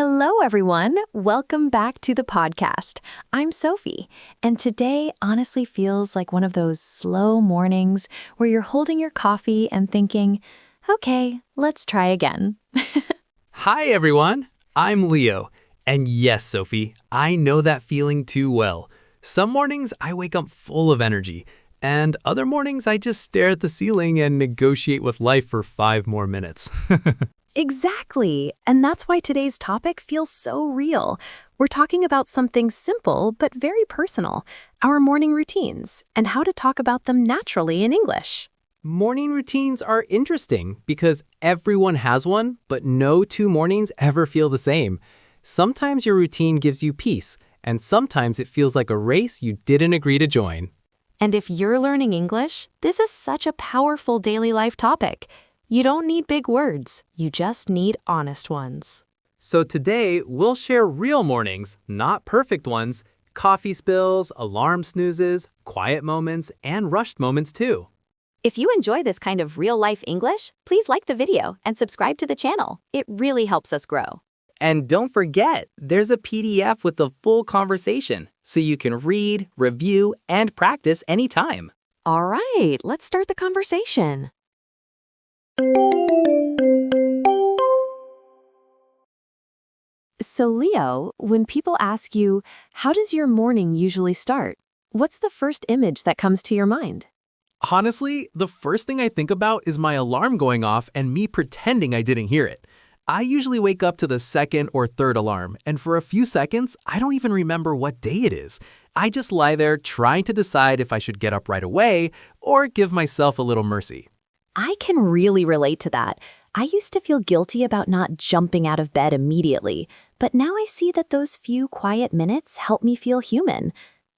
Hello, everyone. Welcome back to the podcast. I'm Sophie, and today honestly feels like one of those slow mornings where you're holding your coffee and thinking, okay, let's try again. Hi, everyone. I'm Leo. And yes, Sophie, I know that feeling too well. Some mornings I wake up full of energy, and other mornings I just stare at the ceiling and negotiate with life for 5 more minutes. Exactly. And that's why today's topic feels so real. We're talking about something simple but very personal, our morning routines, and how to talk about them naturally in English. Morning routines are interesting because everyone has one, but no 2 mornings ever feel the same. Sometimes your routine gives you peace, and sometimes it feels like a race you didn't agree to join. And if you're learning English, this is such a powerful daily life topic. You don't need big words, you just need honest ones. So today, we'll share real mornings, not perfect ones, coffee spills, alarm snoozes, quiet moments, and rushed moments too. If you enjoy this kind of real-life English, please like the video and subscribe to the channel. It really helps us grow. And don't forget, there's a PDF with the full conversation, so you can read, review, and practice anytime. All right, let's start the conversation. So Leo, when people ask you, how does your morning usually start? What's the first image that comes to your mind? Honestly, the first thing I think about is my alarm going off and me pretending I didn't hear it. I usually wake up to the second or third alarm, and for a few seconds, I don't even remember what day it is. I just lie there trying to decide if I should get up right away or give myself a little mercy. I can really relate to that. I used to feel guilty about not jumping out of bed immediately, but now I see that those few quiet minutes help me feel human.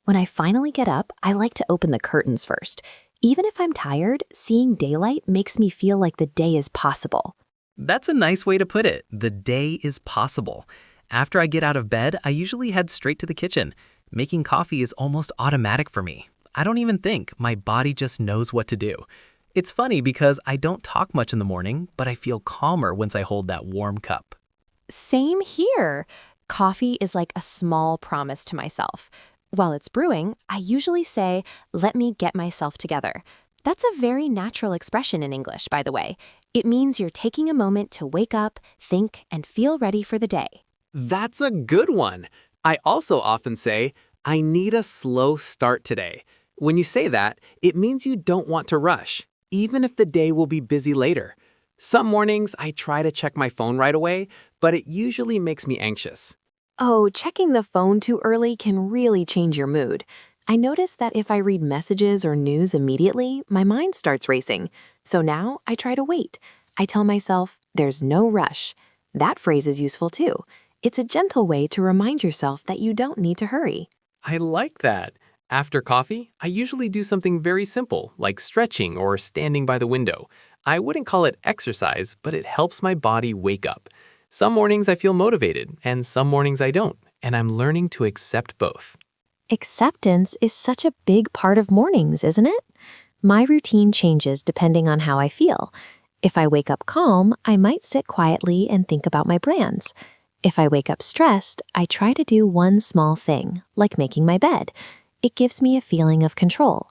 When I finally get up, I like to open the curtains first. Even if I'm tired, seeing daylight makes me feel like the day is possible. That's a nice way to put it. The day is possible. After I get out of bed, I usually head straight to the kitchen. Making coffee is almost automatic for me. I don't even think. My body just knows what to do. It's funny because I don't talk much in the morning, but I feel calmer once I hold that warm cup. Same here. Coffee is like a small promise to myself. While it's brewing, I usually say, let me get myself together. That's a very natural expression in English, by the way. It means you're taking a moment to wake up, think, and feel ready for the day. That's a good one. I also often say, I need a slow start today. When you say that, it means you don't want to rush, even if the day will be busy later. Some mornings, I try to check my phone right away, but it usually makes me anxious. Oh, checking the phone too early can really change your mood. I notice that if I read messages or news immediately, my mind starts racing. So now I try to wait. I tell myself, there's no rush. That phrase is useful too. It's a gentle way to remind yourself that you don't need to hurry. I like that. After coffee, I usually do something very simple, like stretching or standing by the window. I wouldn't call it exercise, but it helps my body wake up. Some mornings I feel motivated, and some mornings I don't, and I'm learning to accept both. Acceptance is such a big part of mornings, isn't it? My routine changes depending on how I feel. If I wake up calm, I might sit quietly and think about my plans. If I wake up stressed, I try to do one small thing, like making my bed. It gives me a feeling of control.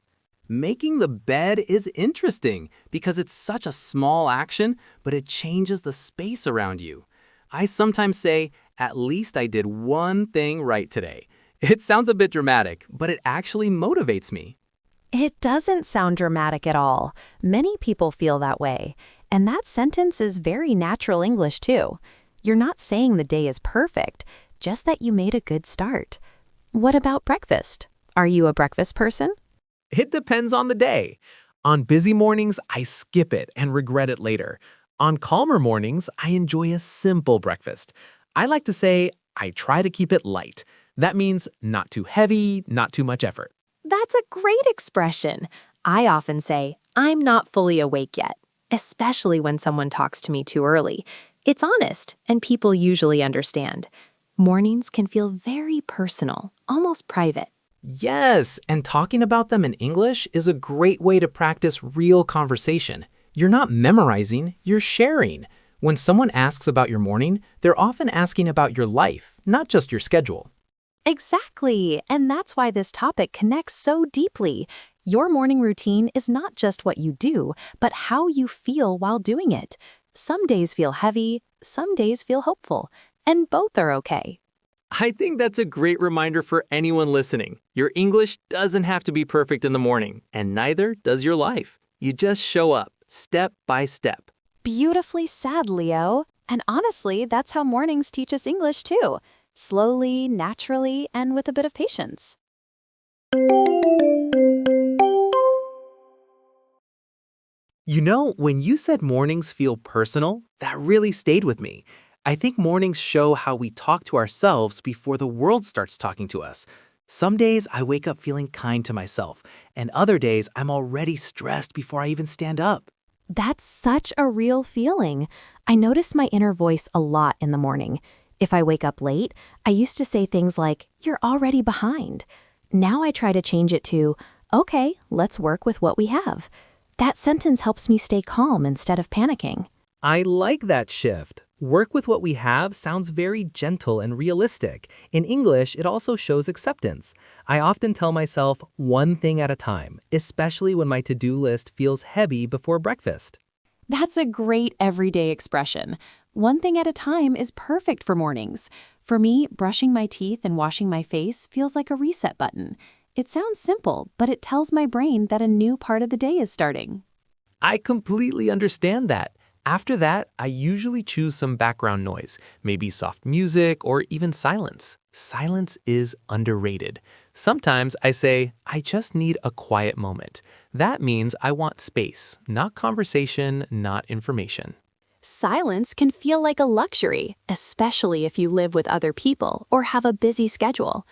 Making the bed is interesting because it's such a small action, but it changes the space around you. I sometimes say, at least I did one thing right today. It sounds a bit dramatic, but it actually motivates me. It doesn't sound dramatic at all. Many people feel that way. And that sentence is very natural English too. You're not saying the day is perfect, just that you made a good start. What about breakfast? Are you a breakfast person? It depends on the day. On busy mornings, I skip it and regret it later. On calmer mornings, I enjoy a simple breakfast. I like to say, I try to keep it light. That means not too heavy, not too much effort. That's a great expression. I often say, I'm not fully awake yet, especially when someone talks to me too early. It's honest, and people usually understand. Mornings can feel very personal, almost private. Yes, and talking about them in English is a great way to practice real conversation. You're not memorizing, you're sharing. When someone asks about your morning, they're often asking about your life, not just your schedule. Exactly, and that's why this topic connects so deeply. Your morning routine is not just what you do, but how you feel while doing it. Some days feel heavy, some days feel hopeful, and both are okay. I think that's a great reminder for anyone listening. Your English doesn't have to be perfect in the morning, and neither does your life. You just show up, step by step. Beautifully said, Leo. And honestly, that's how mornings teach us English too. Slowly, naturally, and with a bit of patience. You know, when you said mornings feel personal, that really stayed with me. I think mornings show how we talk to ourselves before the world starts talking to us. Some days I wake up feeling kind to myself, and other days I'm already stressed before I even stand up. That's such a real feeling. I notice my inner voice a lot in the morning. If I wake up late, I used to say things like, "You're already behind." Now I try to change it to, "Okay, let's work with what we have." That sentence helps me stay calm instead of panicking. I like that shift. Work with what we have sounds very gentle and realistic. In English, it also shows acceptance. I often tell myself one thing at a time, especially when my to-do list feels heavy before breakfast. That's a great everyday expression. One thing at a time is perfect for mornings. For me, brushing my teeth and washing my face feels like a reset button. It sounds simple, but it tells my brain that a new part of the day is starting. I completely understand that. After that, I usually choose some background noise, maybe soft music or even silence. Silence is underrated. Sometimes I say, I just need a quiet moment. That means I want space, not conversation, not information. Silence can feel like a luxury, especially if you live with other people or have a busy schedule.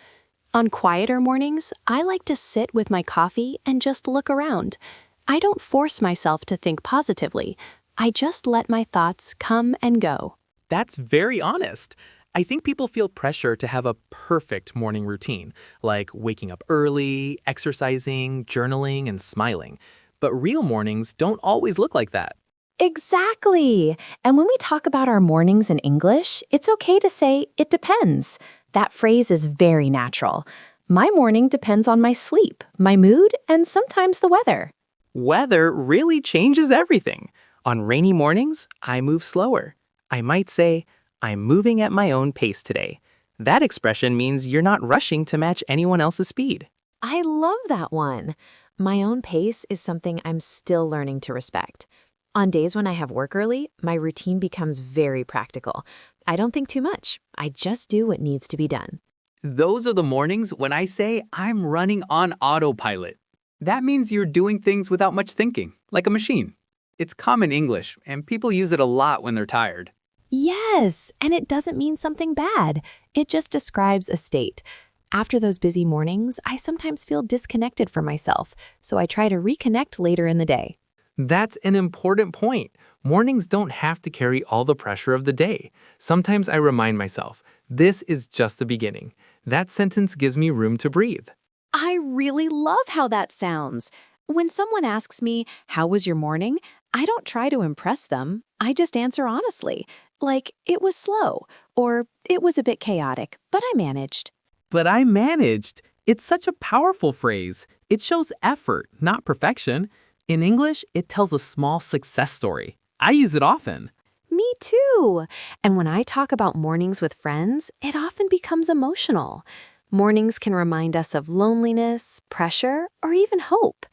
On quieter mornings, I like to sit with my coffee and just look around. I don't force myself to think positively. I just let my thoughts come and go. That's very honest. I think people feel pressure to have a perfect morning routine, like waking up early, exercising, journaling, and smiling. But real mornings don't always look like that. Exactly. And when we talk about our mornings in English, it's okay to say, "It depends." That phrase is very natural. My morning depends on my sleep, my mood, and sometimes the weather. Weather really changes everything. On rainy mornings, I move slower. I might say, I'm moving at my own pace today. That expression means you're not rushing to match anyone else's speed. I love that one. My own pace is something I'm still learning to respect. On days when I have work early, my routine becomes very practical. I don't think too much. I just do what needs to be done. Those are the mornings when I say I'm running on autopilot. That means you're doing things without much thinking, like a machine. It's common English, and people use it a lot when they're tired. Yes, and it doesn't mean something bad. It just describes a state. After those busy mornings, I sometimes feel disconnected from myself, so I try to reconnect later in the day. That's an important point. Mornings don't have to carry all the pressure of the day. Sometimes I remind myself, this is just the beginning. That sentence gives me room to breathe. I really love how that sounds. When someone asks me, "How was your morning?" I don't try to impress them. I just answer honestly, like, "It was slow," or "It was a bit chaotic, but I managed." But I managed. It's such a powerful phrase. It shows effort, not perfection. In English, it tells a small success story. I use it often. Me too. And when I talk about mornings with friends, it often becomes emotional. Mornings can remind us of loneliness, pressure, or even hope.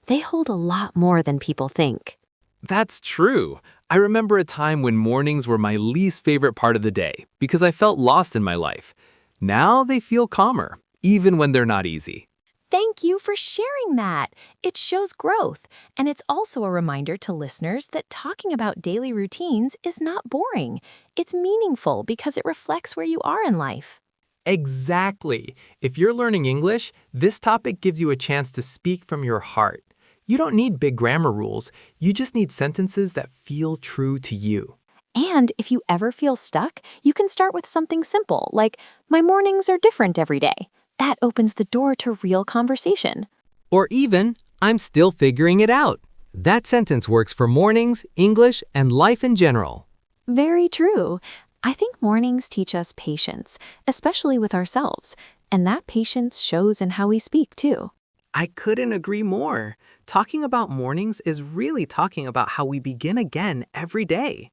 They hold a lot more than people think. That's true. I remember a time when mornings were my least favorite part of the day because I felt lost in my life. Now they feel calmer, even when they're not easy. Thank you for sharing that. It shows growth, and it's also a reminder to listeners that talking about daily routines is not boring. It's meaningful because it reflects where you are in life. Exactly. If you're learning English, this topic gives you a chance to speak from your heart. You don't need big grammar rules. You just need sentences that feel true to you. And if you ever feel stuck, you can start with something simple, like, "My mornings are different every day." That opens the door to real conversation. Or even, "I'm still figuring it out." That sentence works for mornings, English, and life in general. Very true. I think mornings teach us patience, especially with ourselves, and that patience shows in how we speak, too. I couldn't agree more. Talking about mornings is really talking about how we begin again every day.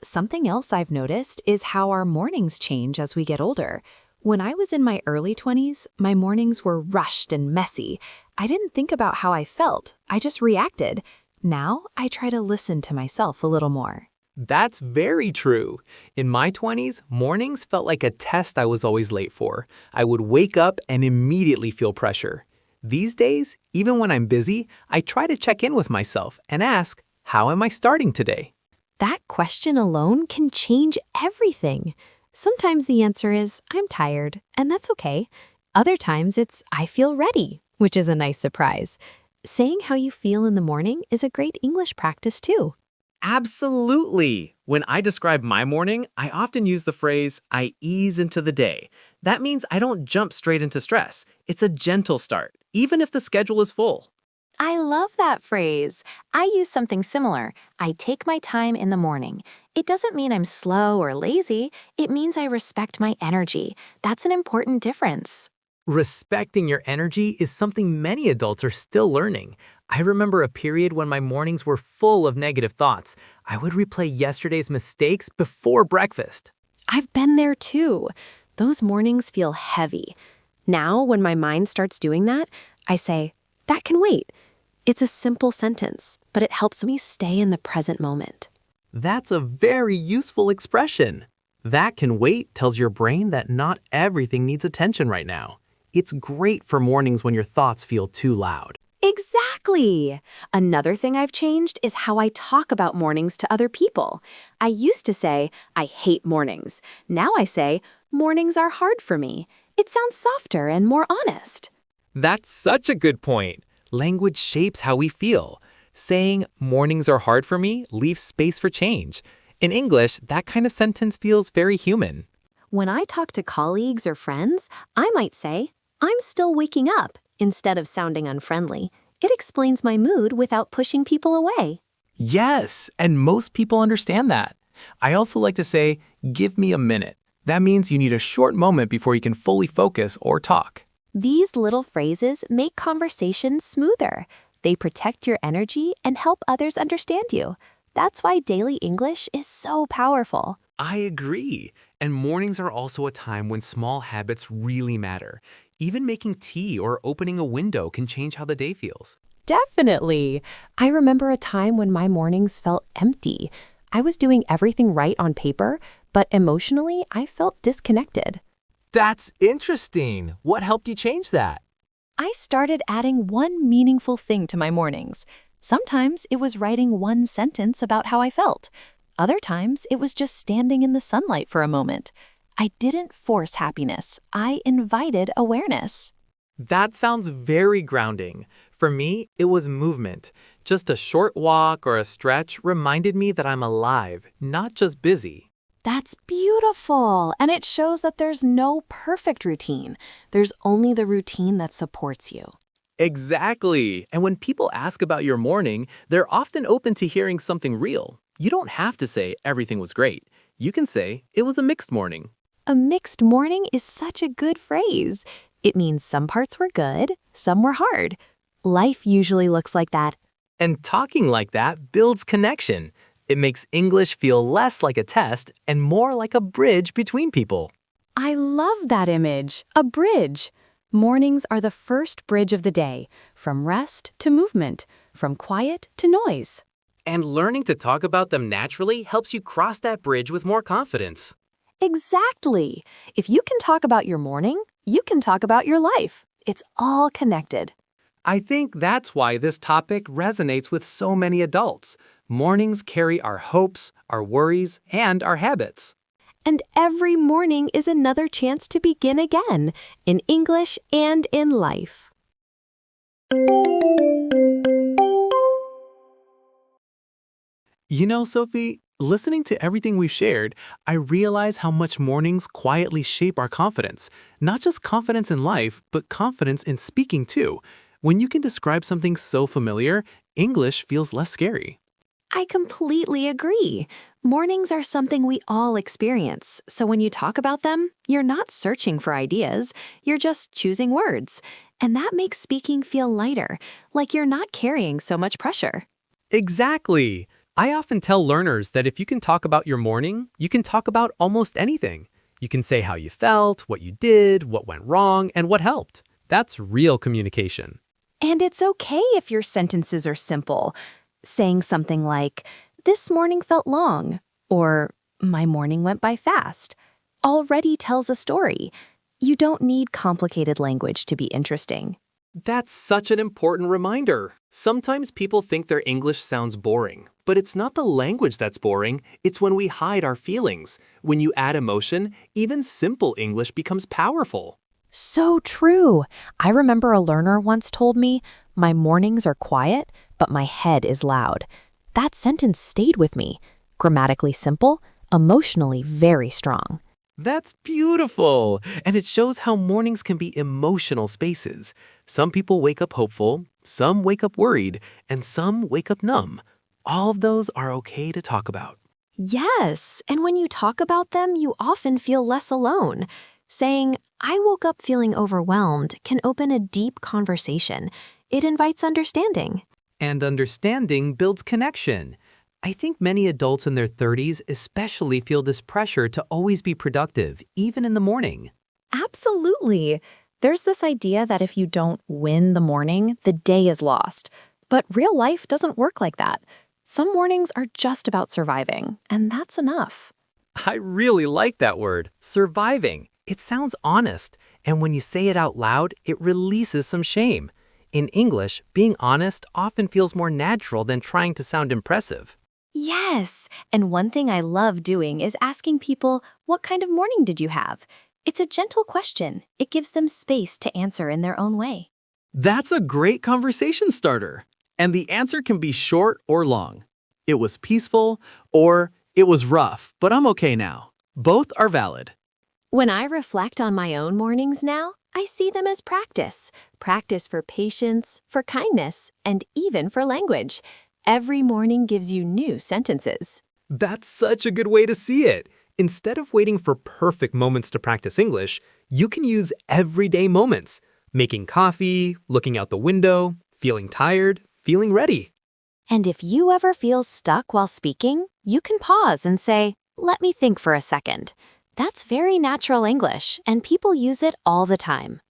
Something else I've noticed is how our mornings change as we get older. When I was in my early 20s, my mornings were rushed and messy. I didn't think about how I felt, I just reacted. Now, I try to listen to myself a little more. That's very true. In my 20s, mornings felt like a test I was always late for. I would wake up and immediately feel pressure. These days, even when I'm busy, I try to check in with myself and ask, how am I starting today? That question alone can change everything. Sometimes the answer is, I'm tired, and that's okay. Other times it's, I feel ready, which is a nice surprise. Saying how you feel in the morning is a great English practice too. Absolutely. When I describe my morning, I often use the phrase, I ease into the day. That means I don't jump straight into stress. It's a gentle start, even if the schedule is full. I love that phrase. I use something similar. I take my time in the morning. It doesn't mean I'm slow or lazy. It means I respect my energy. That's an important difference. Respecting your energy is something many adults are still learning. I remember a period when my mornings were full of negative thoughts. I would replay yesterday's mistakes before breakfast. I've been there too. Those mornings feel heavy. Now, when my mind starts doing that, I say, that can wait. It's a simple sentence, but it helps me stay in the present moment. That's a very useful expression. That can wait tells your brain that not everything needs attention right now. It's great for mornings when your thoughts feel too loud. Exactly. Another thing I've changed is how I talk about mornings to other people. I used to say, I hate mornings. Now I say, mornings are hard for me. It sounds softer and more honest. That's such a good point. Language shapes how we feel. Saying, mornings are hard for me, leaves space for change. In English, that kind of sentence feels very human. When I talk to colleagues or friends, I might say, I'm still waking up, instead of sounding unfriendly. It explains my mood without pushing people away. Yes, and most people understand that. I also like to say, give me a minute. That means you need a short moment before you can fully focus or talk. These little phrases make conversations smoother. They protect your energy and help others understand you. That's why daily English is so powerful. I agree. And mornings are also a time when small habits really matter. Even making tea or opening a window can change how the day feels. Definitely. I remember a time when my mornings felt empty. I was doing everything right on paper, but emotionally, I felt disconnected. That's interesting. What helped you change that? I started adding one meaningful thing to my mornings. Sometimes it was writing one sentence about how I felt. Other times it was just standing in the sunlight for a moment. I didn't force happiness. I invited awareness. That sounds very grounding. For me, it was movement. Just a short walk or a stretch reminded me that I'm alive, not just busy. That's beautiful, and it shows that there's no perfect routine. There's only the routine that supports you. Exactly. And when people ask about your morning, they're often open to hearing something real. You don't have to say everything was great. You can say it was a mixed morning. A mixed morning is such a good phrase. It means some parts were good, some were hard. Life usually looks like that. And talking like that builds connection. It makes English feel less like a test and more like a bridge between people. I love that image, a bridge. Mornings are the first bridge of the day, from rest to movement, from quiet to noise. And learning to talk about them naturally helps you cross that bridge with more confidence. Exactly. If you can talk about your morning, you can talk about your life. It's all connected. I think that's why this topic resonates with so many adults. Mornings carry our hopes, our worries, and our habits. And every morning is another chance to begin again, in English and in life. You know, Sophie, listening to everything we've shared, I realize how much mornings quietly shape our confidence. Not just confidence in life, but confidence in speaking too. When you can describe something so familiar, English feels less scary. I completely agree. Mornings are something we all experience, so when you talk about them, you're not searching for ideas, you're just choosing words. And that makes speaking feel lighter, like you're not carrying so much pressure. Exactly. I often tell learners that if you can talk about your morning, you can talk about almost anything. You can say how you felt, what you did, what went wrong, and what helped. That's real communication. And it's okay if your sentences are simple. Saying something like, "This morning felt long," or "My morning went by fast," already tells a story. You don't need complicated language to be interesting. That's such an important reminder. Sometimes people think their English sounds boring, but it's not the language that's boring, it's when we hide our feelings. When you add emotion, even simple English becomes powerful. So true. I remember a learner once told me, "My mornings are quiet, but my head is loud." That sentence stayed with me. Grammatically simple, emotionally very strong. That's beautiful. And it shows how mornings can be emotional spaces. Some people wake up hopeful, some wake up worried, and some wake up numb. All of those are okay to talk about. Yes, and when you talk about them, you often feel less alone. Saying, "I woke up feeling overwhelmed," can open a deep conversation. It invites understanding. And understanding builds connection. I think many adults in their 30s especially feel this pressure to always be productive, even in the morning. Absolutely. There's this idea that if you don't win the morning, the day is lost. But real life doesn't work like that. Some mornings are just about surviving, and that's enough. I really like that word, surviving. It sounds honest, and when you say it out loud, it releases some shame. In English, being honest often feels more natural than trying to sound impressive. Yes, and one thing I love doing is asking people, "What kind of morning did you have?" It's a gentle question. It gives them space to answer in their own way. That's a great conversation starter. And the answer can be short or long. It was peaceful, or it was rough, but I'm okay now. Both are valid. When I reflect on my own mornings now, I see them as practice. Practice for patience, for kindness, and even for language. Every morning gives you new sentences. That's such a good way to see it. Instead of waiting for perfect moments to practice English, you can use everyday moments. Making coffee, looking out the window, feeling tired, feeling ready. And if you ever feel stuck while speaking, you can pause and say, "Let me think for a second." That's very natural English, and people use it all the time.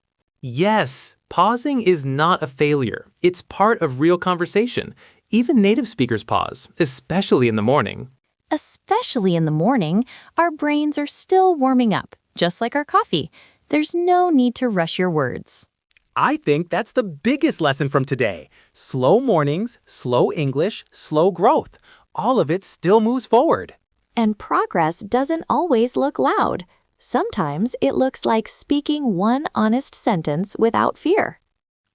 Yes, pausing is not a failure. It's part of real conversation. Even native speakers pause, especially in the morning. Especially in the morning, our brains are still warming up, just like our coffee. There's no need to rush your words. I think that's the biggest lesson from today. Slow mornings, slow English, slow growth. All of it still moves forward. And progress doesn't always look loud. Sometimes it looks like speaking one honest sentence without fear.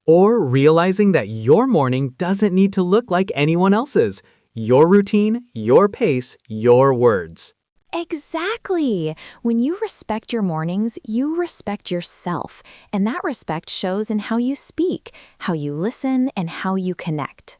Or realizing that your morning doesn't need to look like anyone else's. Your routine, your pace, your words. Exactly. When you respect your mornings, you respect yourself. And that respect shows in how you speak, how you listen, and how you connect.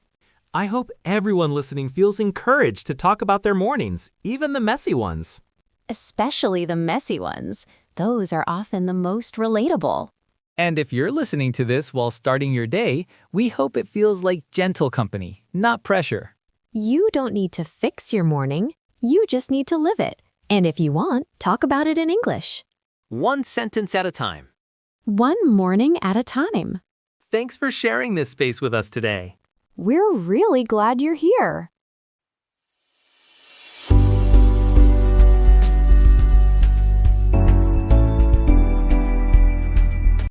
I hope everyone listening feels encouraged to talk about their mornings, even the messy ones. Especially the messy ones. Those are often the most relatable. And if you're listening to this while starting your day, we hope it feels like gentle company, not pressure. You don't need to fix your morning. You just need to live it. And if you want, talk about it in English. One sentence at a time. One morning at a time. Thanks for sharing this space with us today. We're really glad you're here.